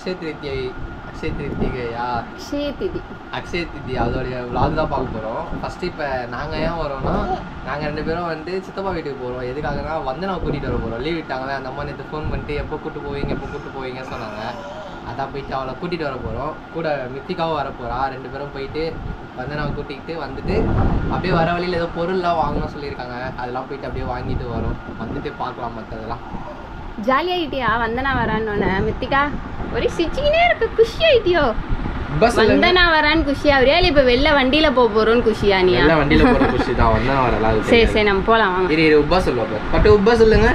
அக்ஷய திருத்திகையா அக்ஷய திதி அதோடைய vlog தான் பார்க்க போகிறோம். ஃபஸ்ட்டு இப்போ நாங்கள் ஏன் வரோம்னா நாங்கள் 2 பேரும் வந்து சித்தப்பா வீட்டுக்கு போகிறோம். எதுக்காகனா வந்து நான் கூட்டிகிட்டு வர போகிறோம். லீவ் விட்டாங்களே அந்த அம்மா நேற்று ஃபோன் பண்ணிட்டு எப்போ கூப்பிட்டு போவீங்க சொன்னாங்க. அதான் போயிட்டு அவளை கூட்டிகிட்டு வர போகிறோம். கூட மித்திகாவும் வர போகிறா. 2 பேரும் போயிட்டு வந்து நான் கூட்டிகிட்டு வந்துட்டு அப்படியே வர வழியில் ஏதோ பொருள்லாம் வாங்கணும்னு சொல்லியிருக்காங்க. அதெல்லாம் போயிட்டு அப்படியே வாங்கிட்டு வரோம். வந்துட்டு பார்க்கலாம் மற்றதெல்லாம். ஜாலியாகிட்டியா? வந்தனா வரான்னு மித்திகா ஒரே சிச்சினே இருக்கு. குஷி ஆயிட்டியோ? வந்தனா வரான்னு குஷியா? ஒரே இப்போ வெளில வண்டியில போறோம்னு குஷியா? நீ வண்டியில போற குஷி தான். வந்தனா வரலாம். சரி நம்ம போலாம் வாங்க. இரு உப்பா சொல்லுவா. பட்டு உப்பா சொல்லுங்க.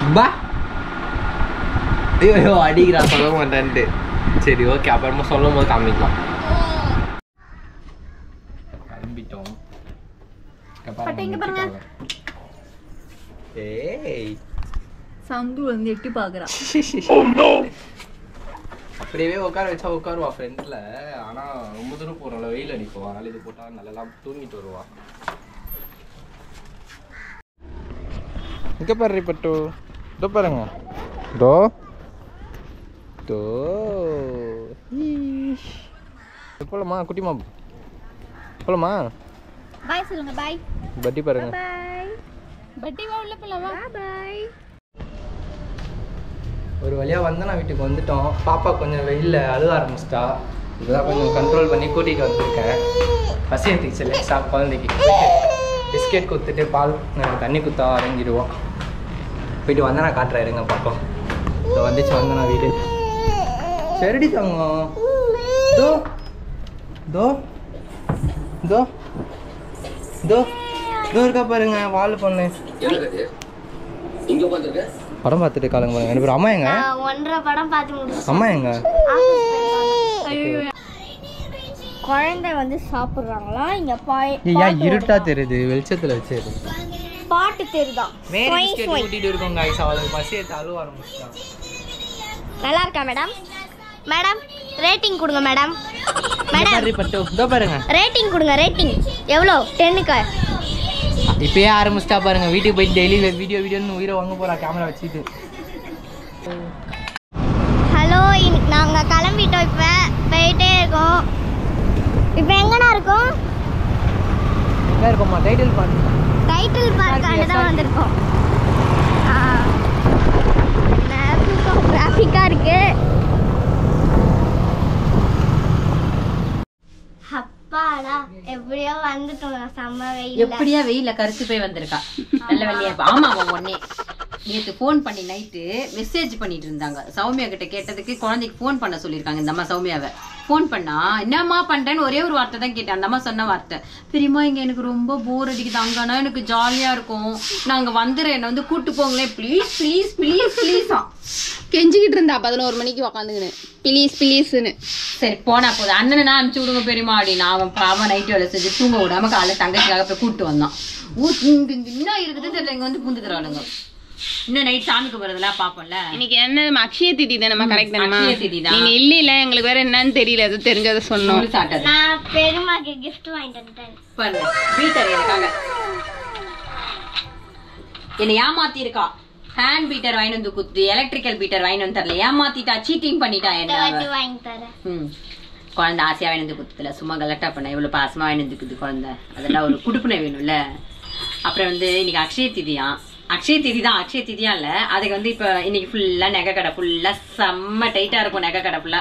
உப்பா ஐயோ அடிக்கிறா சொல்ல மாட்டேன்ட்டு. சரி ஓகே அப்புறமா சொல்லும் போது காமிக்கலாம். கிளம்பிட்டோம். ஏய் சந்து வந்து எட்டி பாக்குறான். அப்படியே உட்கார வச்சா உட்காருவா ஃப்ரெண்ட்ல. ஆனா ரொம்ப தூரம் போறோம்ல, வெயில் அடிக்கும். அதனால இது போட்டா நல்லா தூங்கிட்டு வருவா. இங்க பாரு பட்டு. இதோ பாருங்க. போலாமா குட்டிமா? போலாமா? பாய் சொல்லுங்க. பாய். பட்டி பாருங்க. பாய். பட்டி வா உள்ள போலாமா? பாய். ஒரு வழியாக வந்து நான் வீட்டுக்கு வந்துட்டோம். பாப்பா கொஞ்சம் வெயிலில் அழுக ஆரம்பிச்சிட்டா. இதுதான் கொஞ்சம் கண்ட்ரோல் பண்ணி கூட்டிகிட்டு வந்திருக்கேன். பசி எடுத்துச்சு லேக்ஸா குழந்தைக்கு. பிஸ்கெட் கொடுத்துட்டு பால் தண்ணி குத்தா அடங்கிடுவோம். போயிட்டு வந்தேன் நான் காட்டுறேன். இருங்க பார்ப்போம். இப்போ வந்துச்சு வந்தேன் நான் வீடு. சரிடி தங்கம். தோ தோ தோ தோ இதோ இருக்கா பாருங்க வால் பொண்ணு. படம் பார்த்துட்டு காலங்க பாருங்க. எனக்கு அம்மா எங்க? 1.5 படம் பார்த்து முடிச்சு. அம்மா எங்க? குழந்தை வந்து சாப்பிடுறாங்களா? இங்க ஏன் இருட்டா தெரியுது? வெளிச்சத்துல வச்சு பாட்டு தெரியுதா? மேரி பிஸ்கெட் ஊட்டிட்டு இருக்கோம் गाइस. அவளுக்கு பசி எடுத்து அழுவ ஆரம்பிச்சிட்டா. நல்லா இருக்கா மேடம்? மேடம் ரேட்டிங் கொடுங்க மேடம். மேடம் பட்டு இதோ பாருங்க. ரேட்டிங் கொடுங்க. ரேட்டிங் எவ்வளோ? 10க்கு. இப்பயே ஆரம்பிச்சிட்டா பாருங்க. வீட்டுக்கு போய் டெய்லி வீடியோன்னு உயிரை வாங்க போறா கேமரா வச்சுட்டு. ஹலோ நாங்கள் கிளம்பிட்டோம். இப்போ போயிட்டே இருக்கோம். இப்போ எங்கண்ணா இருக்கோம்? எங்கே இருக்கோம்மா? டைட்டில் பார்க்காண்டு தான் வந்திருக்கோம். டிராஃபிக்காக இருக்கு. அப்பாடா எப்படியோ வந்துட்டோம். செம்ம வெயில். எப்படியா வெயில கருத்து போய் வந்திருக்கா. நல்ல வெள்ளையா இருப்பா. ஆமா அவன் ஒன்னே நேற்று ஃபோன் பண்ணி நைட்டு மெசேஜ் பண்ணிட்டு இருந்தாங்க. சௌமியா கிட்ட கேட்டதுக்கு குழந்தைக்கு ஃபோன் பண்ண சொல்லியிருக்காங்க. இந்த அம்மா சௌமியாவை ஃபோன் பண்ணா என்னம்மா பண்றேன்னு ஒரே ஒரு வார்த்தை தான் கேட்டேன். அந்த அம்மா சொன்ன வார்த்தை, பெரியம்மா இங்க எனக்கு ரொம்ப போர் அடிக்குது, அங்கன்னா எனக்கு ஜாலியா இருக்கும், நாங்க வந்துடுறேன், என்னை வந்து கூட்டு போங்களேன் ப்ளீஸ் ப்ளீஸ் ப்ளீஸ் ப்ளீஸா கெஞ்சிக்கிட்டு இருந்தா 11 மணிக்கு உக்காந்துக்கின்னு ப்ளீஸ் ப்ளீஸ்ன்னு. சரி போனா போதும் அண்ணனை நான் அனுப்பிச்சு விடுங்க பெரியம்மா அப்படின்னு. அவன் பாவம் நைட்டு வேலை செஞ்சு தூங்க விடாம காலைல தங்கச்சிக்காக போய் கூப்பிட்டு வந்தான். இன்னும் இருக்குது தெரியல. இங்க வந்து பூந்துக்கிறாளுங்க. இன்னும் நைட் சாமிக்கு போறதெல்லாம் பாப்போம்ல. இன்னைக்கு என்ன அக்ஷய திதி தானே? நம்ம கரெக்ட் தானே? அக்ஷய திதி தான். நீங்க இல்ல எங்களுக்கு வேற என்னன்னு தெரியல, அது தெரிஞ்சத சொன்னோம். நான் பெருமாக்கு gift வாங்கிட்டு வந்துட்டேன். பாருங்க பீட்டர் எனக்காக என்ன ஏமாத்தி இருக்கா. ஹேண்ட் பீட்டர் வாங்கி வந்து குத்து, எலக்ட்ரிக்கல் பீட்டர் வாங்கி வந்து தரல, ஏமாத்திட்டா, சீட்டிங் பண்ணிட்டா. என்ன வாங்கி தரேன். குழந்தை ஆசையா வாங்கி வந்து குத்துல, சும்மா கலட்டா பண்ண இவ்வளவு பாசமா வாங்கி வந்துக்குது குழந்தை. அதெல்லாம் ஒரு குடுப்புனை வேணும்ல. அப்புறம் வந்து இன்னைக்கு அக்ஷய திதியா. அக்ஷய திதி தான், அக்ஷய திதியா இல்ல. அதுக்கு வந்து இப்ப இன்னைக்கு ஃபுல்லா நகை கடை ஃபுல்லா செம்ம டைட்டா இருக்கும். நகை கடை ஃபுல்லா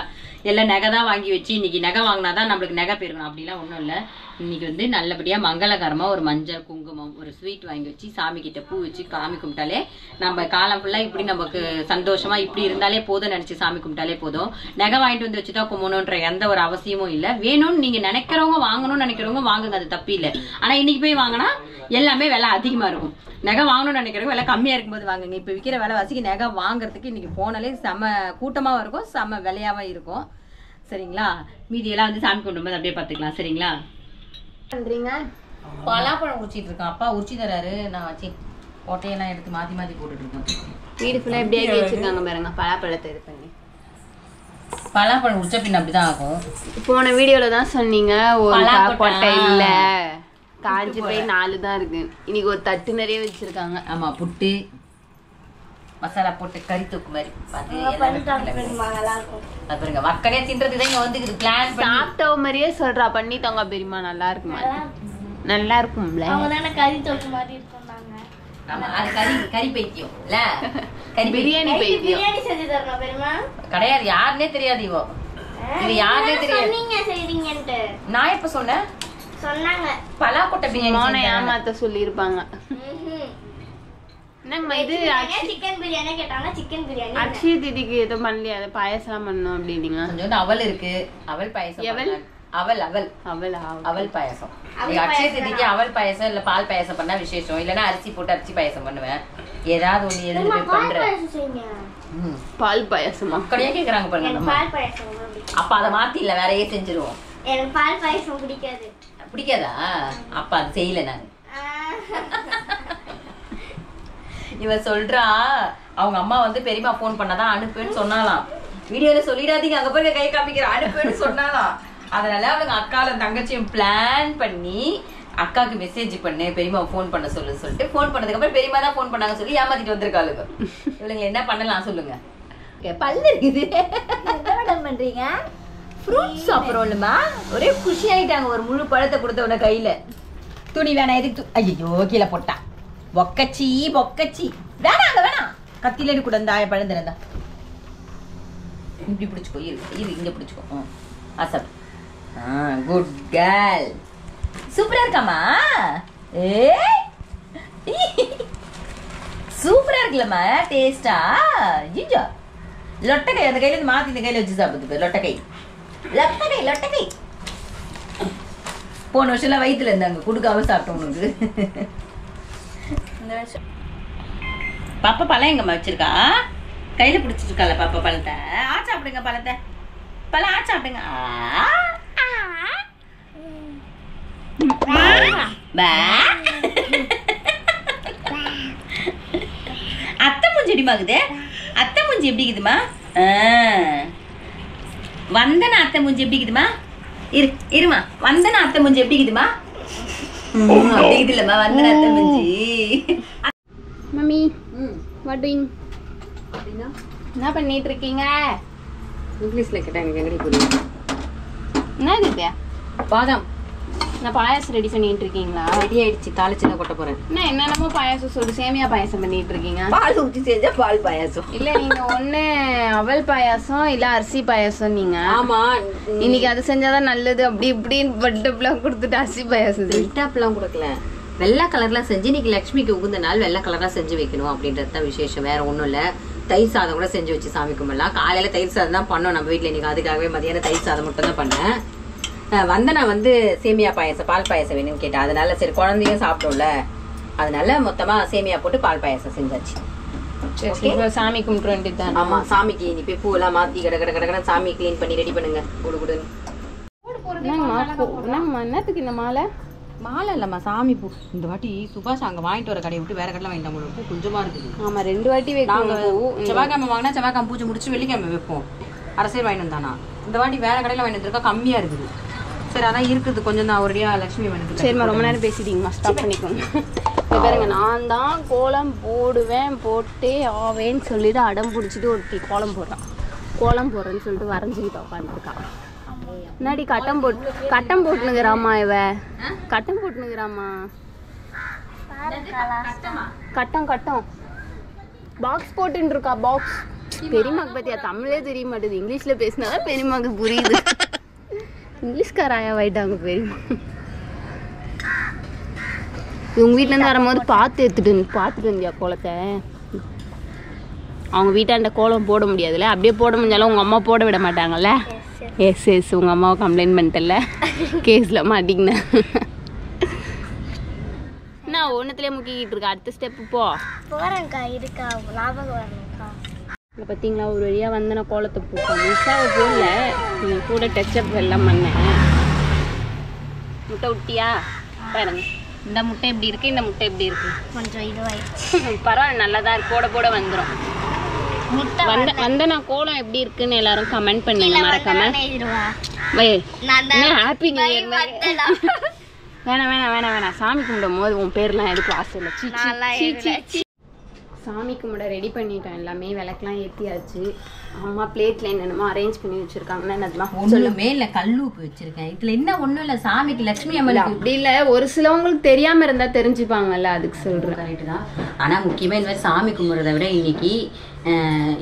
எல்லாம் நகை தான் வாங்கி வச்சு இன்னைக்கு நகை வாங்கினாதான் நம்மளுக்கு நகை பெருகணும் அப்படிலாம் ஒன்றும் இல்லை. இன்னைக்கு வந்து நல்லபடியா மங்களகரமா ஒரு மஞ்சள் குங்குமம் ஒரு ஸ்வீட் வாங்கி வச்சு சாமி கிட்ட பூ வச்சு சாமி கும்பிட்டாலே நம்ம காலம் ஃபுல்லா இப்படி நமக்கு சந்தோஷமா இப்படி இருந்தாலே போதும் நினைச்சு சாமி கும்பிட்டாலே போதும். நகை வாங்கிட்டு வந்து வச்சுதான் கும்பணுன்ற எந்த ஒரு அவசியமும் இல்லை. வேணும்னு நீங்க நினைக்கிறவங்க வாங்கணும்னு நினைக்கிறவங்க வாங்குங்க, அது தப்பு இல்லை. ஆனா இன்னைக்கு போய் வாங்கினா எல்லாமே விலை அதிகமா இருக்கும். நகை வாங்கணும்னு நினைக்கிறவங்க விலை கம்மியா இருக்கும்போது வாங்குங்க. இப்ப விற்கிற விலைவாசிக்கு நகை வாங்குறதுக்கு இன்னைக்கு போனாலே செம கூட்டமாவும் இருக்கும், செம விலையாவும் இருக்கும். சரிங்களா? மீதியெல்லாம் வந்து சாமி கொண்டு போது அப்படியே பாத்துக்கலாம். சரிங்களா? பண்றீங்க பலாப்பழம் உரிச்சிட்டு இருக்கேன். அப்பா உரிச்சி தராரு, நான் வச்சு கொட்டையெல்லாம் எடுத்து மாத்தி மாத்தி போட்டுட்டு இருக்கேன். வீடு ஃபுல்லா எப்படியே வச்சிருக்காங்க பாருங்க. பலாப்பழத்தை இது பண்ணி பலாப்பழம் உரிச்ச பின்ன அப்படிதான் ஆகும். போன வீடியோல தான் சொன்னீங்க ஒரு கொட்டை இல்ல, காஞ்சி போய் 4 தான் இருக்கு. இன்னைக்கு ஒரு தட்டு நிறைய வச்சிருக்காங்க. ஆமா புட்டு மசாலா போட்டு கறி தொக்கு மாதிரி பாருங்க மக்களே தின்றதுதான் இங்க வந்து இது பிளான் சாப்பிட்ட மாதிரியே சொல்றா பண்ணி தங்க பெரியமா நல்லா இருக்குமா நல்லா இருக்கும்ல கறி தொக்கு மாதிரி இருக்கும்னாங்க. அது கறி பைத்தியம் இல்ல கறி பிரியாணி பைத்தியம் பிரியாணி செஞ்சு தரணும் பெரியமா. கிடையாது யாருன்னே தெரியாது இவோ இது யாருன்னே தெரியாது. நீங்க செய்றீங்கன்ட்டு நான் எப்ப சொன்னேன் சொன்னாங்க. பலாக்கொட்டை பிரியாணி ஏமாத்த சொல்லி இருப்பாங்க. என்னங்கம்மா இது சிக்கன் பிரியாணி கேட்டாங்க சிக்கன் பிரியாணி. அக்ஷய தீதிக்கு ஏதோ பண்ணலையா அதை பாயசம் பண்ணணும் அப்படின்னீங்க. கொஞ்சோண்டு அவல் இருக்கு அவல் பாயசம் அவல் அவல் அவல் அவல் பாயசம் அக்ஷய தீதிக்கு அவல் பாயசம் இல்ல பால் பாயசம் பண்ணா விசேஷம் இல்லன்னா அரிசி போட்டு அரிசி பாயசம் பண்ணுவேன் ஏதாவது ஒண்ணு எதுவுமே பண்றேன். பால் பாயசமா கடையா கேக்குறாங்க பாருங்க. பால் பாயசம் அப்ப அதை மாத்தி இல்ல வேறையே செஞ்சிருவோம். எனக்கு பால் பாயசம் பிடிக்காது. பிடிக்காதா அப்ப அது செய்யல நான். இவ சொல்றா அவங்க அம்மா வந்து பெரியமா போன் பண்ணாதான் அனுப்புன்னு சொன்னாலாம். வீடியோல சொல்லிடாதீங்க அங்க போய் கை காமிக்கிற அனுப்புன்னு சொன்னாலாம். அதனால அவங்க அக்கால தங்கச்சியும் பிளான் பண்ணி அக்காக்கு மெசேஜ் பண்ணு பெரியமா போன் பண்ண சொல்லிட்டு போன் பண்ணதுக்கு அப்புறம் பெரியமா தான் போன் பண்ணாங்க சொல்லி ஏமாத்திட்டு வந்திருக்காளுங்க. இவளுங்க என்ன பண்ணலாம் சொல்லுங்க. பல்லு இருக்குது என்ன பண்றீங்க ஃப்ரூட்ஸ் சாப்பிடுறோம்மா ஒரே குஷி ஆயிட்டாங்க. ஒரு முழு பழத்தை கொடுத்தவன கையில துணி வேணா எதுக்கு ஐயோ கீழே போட்டா பொக்கச்சி பொக்கச்சி வேணாம் அங்க வேணாம் கத்தில கூட இந்த பழம் திறந்தா இப்படி பிடிச்சுக்கோ இது இங்க பிடிச்சுக்கோ அசப் குட் கேர்ள் சூப்பரா இருக்காமா ஏ சூப்பரா இருக்குல்லம்மா டேஸ்டா ஜிஞ்சா லொட்டக்கை அந்த கையில இருந்து மாத்தி இந்த கையில வச்சு சாப்பிடுது லொட்டக்கை லொட்டக்கை லொட்டக்கை போன வருஷம் வயிற்றுல இருந்தாங்க கொடுக்காம சாப்பிட்டோம் உனக்கு. பாப்பா பழம் எங்கம்மா வச்சிருக்கா கையில பிடிச்சிருக்கால பாப்பா பழத்தை ஆ சாப்பிடுங்க பழத்தை பழம் ஆ சாப்பிடுங்க அத்தை மூஞ்சி எப்படிமாக்குது அத்தை மூஞ்சி எப்படி இருக்குதுமா வந்தன அத்தை மூஞ்சி எப்படி இருக்குதுமா இருமா வந்தன அத்தை மூஞ்சி எப்படி இருக்குதுமா அப்படி இருக்குது இல்லம்மா வந்தன அத்தை மூஞ்சி. மம்மி வாட் டூயிங் என்ன பண்ணிட்டு இருக்கீங்க? இங்கிலீஷ்ல கேட்டா எனக்கு எங்கடி புரியும். என்ன இது பாதாம் நான் பாயாசம் ரெடி பண்ணிட்டு இருக்கீங்களா? ரெடி ஆயிடுச்சு தாளிச்சுனா கொட்ட போறேன். நான் என்னென்னமோ பாயாசம் சொல்லி சேமியா பாயாசம் பண்ணிட்டு இருக்கீங்க. பால் ஊத்தி செஞ்சா பால் பாயாசம் இல்ல நீங்க ஒண்ணு அவல் பாயாசம் இல்ல அரிசி பாயாசம் நீங்க. ஆமா இன்னைக்கு அது செஞ்சாதான் நல்லது அப்படி இப்படின்னு பட்டப்லாம் கொடுத்துட்டு அரிசி பாயாசம் பட்டப்லாம் கொடுக்கல வெள்ளை கலர்ல செஞ்சு இன்னைக்கு லட்சுமிக்கு உகுந்த நாள் வெள்ளை கலரா செஞ்சு வைக்கணும் அப்படின்றது தான் விசேஷம். வேற ஒண்ணும் இல்ல. தயிர் சாதம் கூட செஞ்சு வச்சு சாமி கும்பிடலாம். காலையில தயிர் சாதம் தான் பண்ணோம் நம்ம வீட்டுல இன்னைக்கு. அதுக்காகவே மதியானம் தயிர் சாதம் மட்டும் தான் பண்ணேன். வந்தனா வந்து சேமியா பாயசம் பால் பாயசம் வேணும்னு கேட்டேன். அதனால சரி குழந்தையும் சாப்பிட்டோம்ல அதனால மொத்தமா சேமியா போட்டு பால் பாயசம் செஞ்சாச்சு. சாமி கும்பிட்டு வேண்டியதுதான். ஆமா சாமிக்கு இனி போய் பூவெல்லாம் மாத்தி கடை சாமி கிளீன் பண்ணி ரெடி பண்ணுங்க குடுன்னு. என்னத்துக்கு இந்த மாலை? மாலை இல்லம்மா சாமி பூ. இந்த வாட்டி சுபாஷ் அங்க வாங்கிட்டு வர கடையை விட்டு வேற கடையில வாங்கிட்டு பூ கொஞ்சமா இருக்குது. ஆமா 2 வாட்டி நாங்க செவ்வாய்க்கிழமை வாங்கினா செவ்வாய்க்கிழமை பூஜை முடிச்சு வெள்ளிக்கிழமை வைப்போம். அரசியல் வாங்கிட்டு வந்தானா இந்த வாட்டி வேற கடையில வாங்கிட்டு இருக்கா கம்மியா இருக்குது. சரி அதான் இருக்குது கொஞ்சம் தான் ஒரேடியா லட்சுமி வேணும். சரிம்மா ரொம்ப நேரம் பேசிட்டீங்கம்மா ஸ்டாப் பண்ணிக்கோங்க. பாருங்க நான் தான் கோலம் போடுவேன் போட்டே ஆவேன்னு சொல்லிட்டு அடம் பிடிச்சிட்டு ஒரு கோலம் போடுறேன்னு சொல்லிட்டு வரைஞ்சிக்கிட்டு உட்காந்துருக்கான். முன்னாடி கட்டம் போட்டுனுங்கிறாமா இவ கட்டம் போட்டுனுங்கிறாமா கட்டம் பாக்ஸ் போட்டுன்னு இருக்கா பாக்ஸ். பெரியமாக்கு பத்தியா தமிழே தெரிய மாட்டேது. இங்கிலீஷ்ல பேசினாதான் பெரியமாக்கு புரியுது. இங்கிலீஷ்காராயா ஆயிட்டாங்க பெரியமா. இவங்க வீட்டுல இருந்து வரும்போது பார்த்துட்டு வந்தியா கோலத்தை? அவங்க வீட்டாண்ட கோலம் போட முடியாதுல்ல. அப்படியே போட முடிஞ்சாலும் உங்க அம்மா போட விட மாட்டாங்கல்ல. எஸ் உங்க அம்மாவை கம்ப்ளைண்ட் பண்ணிட்டல கேஸ்ல மாட்டிக்கினேன். நான் ஒன்றுத்துலேயே முக்கிக்கிட்டு இருக்கேன். அடுத்த ஸ்டெப்பு போறேன்க்கா இருக்கா ஞாபகம் வரணும்க்கா. இப்போ பார்த்தீங்களா ஒரு வழியாக வந்து நான் கோலத்தை போட்டேன். மிஸ்ஸாவை போடல நீங்கள் கூட டச்சப் எல்லாம் பண்ணேன். முட்டை விட்டியா பாருங்க. இந்த முட்டை எப்படி இருக்கு இந்த முட்டை எப்படி இருக்கு கொஞ்சம் இதுவாயிடுச்சு. பரவாயில்ல நல்லா தான் இருக்கு. போட வந்துடும். நான் கோலம் எப்படி இருக்குன்னு எல்லாரும் கமெண்ட் பண்ணுங்க மறக்காம. Happy new year. வேணாம் சாமி கும்பிடும் போது உன் பேர்லாம் எதுக்கு ஆசை இல்லை. சாமி கும்பிட ரெடி பண்ணிட்டோம் எல்லாமே. விளக்கெல்லாம் ஏற்றியாச்சு. அம்மா பிளேட்டில் என்னென்னமோ அரேஞ்ச் பண்ணி வச்சுருக்காங்கன்னா அதெல்லாம் ஒன்றுமே இல்லை. கல்லூப்பு வச்சுருக்கேன். இதில் என்ன ஒன்றும் இல்லை. சாமிக்கு லட்சுமி அம்மனுக்கு அப்படி இல்லை. ஒரு சிலவங்களுக்கு தெரியாமல் இருந்தால் தெரிஞ்சுப்பாங்கல்ல, அதுக்கு சொல்கிறேன். கரெக்டு தான். ஆனால் முக்கியமாக இந்த மாதிரி சாமி கும்பிட்றத விட இன்னைக்கு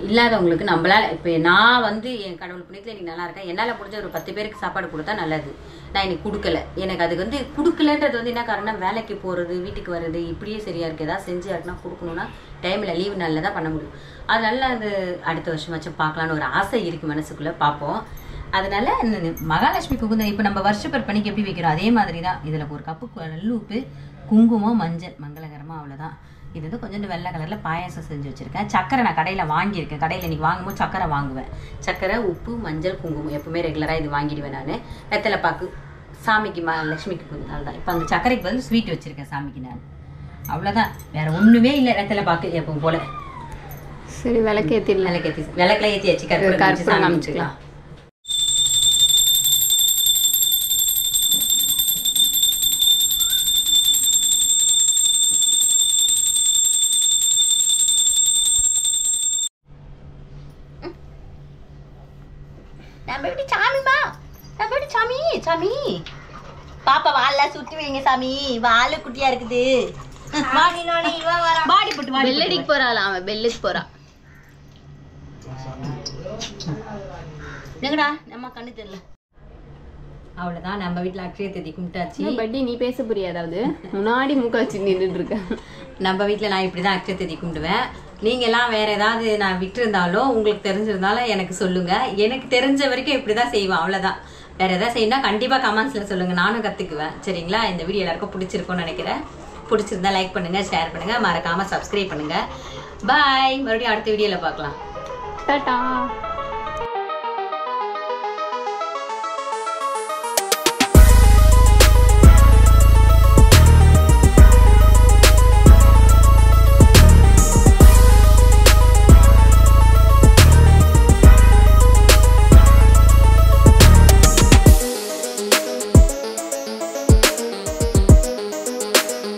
இல்லாதவங்களுக்கு நம்மளால் இப்போ நான் வந்து என் கடவுள் புண்ணியத்தில் இன்னைக்கு நல்லா இருக்கேன். என்னால் முடிஞ்ச ஒரு 10 பேருக்கு சாப்பாடு கொடுத்தா நல்லது. நான் இன்னைக்கு கொடுக்கல. எனக்கு அதுக்கு வந்து கொடுக்கலன்றது வந்து என்ன காரணம், வேலைக்கு போகிறது, வீட்டுக்கு வர்றது, இப்படியே சரியா இருக்குது. ஏதாவது செஞ்சு யாருன்னா கொடுக்கணுன்னா டைமில் லீவு நாளில் தான் பண்ண முடியும். அதனால அது அடுத்த வருஷமாச்சும் பார்க்கலான்னு ஒரு ஆசை இருக்குது மனசுக்குள்ளே. பார்ப்போம். அதனால மகாலட்சுமி குங்குமம் இப்போ நம்ம வருஷப்பர் பணிக்கு எப்படி வைக்கிறோம் அதே மாதிரி தான். இதில் ஒரு கப்பு கல்லுப்பு, குங்குமம், மஞ்சள், மங்களகரமாக, அவ்வளோதான். இது வந்து கொஞ்சம் வெள்ளை கலரில் பாயாசம் செஞ்சு வச்சுருக்கேன். சக்கரை நான் கடையில் வாங்கியிருக்கேன். கடையில் இன்றைக்கி வாங்கும்போது சக்கரை வாங்குவேன். சக்கரை, உப்பு, மஞ்சள், குங்குமம் எப்பவுமே ரெகுலராக இது வாங்கிடுவேன் நான். வெத்தலை பாக்கு சாமிக்கு லட்சுமிக்கு கொஞ்சம் தான். இப்போ அந்த சக்கரைக்கு பதில் ஸ்வீட் வச்சுருக்கேன் சாமிக்கு நான். அவ்வளோதான், வேறு ஒன்றுமே இல்லை. வெத்தலை பாக்கு எப்பவும் போல். சரி, விளக்கு ஏற்றிடலாம். விளக்கெல்லாம் ஏற்றியாச்சு. கற்பூரம் காமிச்சிக்கலாம். சாமி பாப்பா வாழலாம் சுட்டி வைங்க சாமி. வாழ குட்டியா இருக்குது. பாடி போட்டு பெல்லடிக்கு போறாள். அவன் பெல்லுக்கு போறான். எங்கடா நம்ம கண்ணு தெரியல. அவ்வளவுதான், நம்ம வீட்டுல அக்ஷய தேதி கும்பிட்டாச்சு. பட்டி நீ பேச புரியாதாவது முன்னாடி மூக்க வச்சு நின்றுட்டு இருக்க. நம்ம வீட்டுல நான் இப்படிதான் அக்ஷய தேதி கும்பிடுவேன். நீங்க எல்லாம் வேற ஏதாவது நான் விட்டு இருந்தாலும் உங்களுக்கு தெரிஞ்சிருந்தாலும் எனக்கு சொல்லுங்க. எனக்கு தெரிஞ்ச வரைக்கும் இப்படிதான் செய்வேன். அவ்வளவுதான். வேற ஏதாவது செய்யணும் கண்டிப்பா கமெண்ட்ஸ்ல சொல்லுங்க. நானும் கத்துக்குவேன். சரிங்களா? இந்த வீடியோ எல்லாருக்கும் பிடிச்சிருக்கும்னு நினைக்கிறேன். பிடிச்சிருந்தா லைக் பண்ணுங்க, ஷேர் பண்ணுங்க, மறக்காம சப்ஸ்கிரைப் பண்ணுங்க. பாய். மறுபடியும் அடுத்த வீடியோல பார்க்கலாம். டாடா.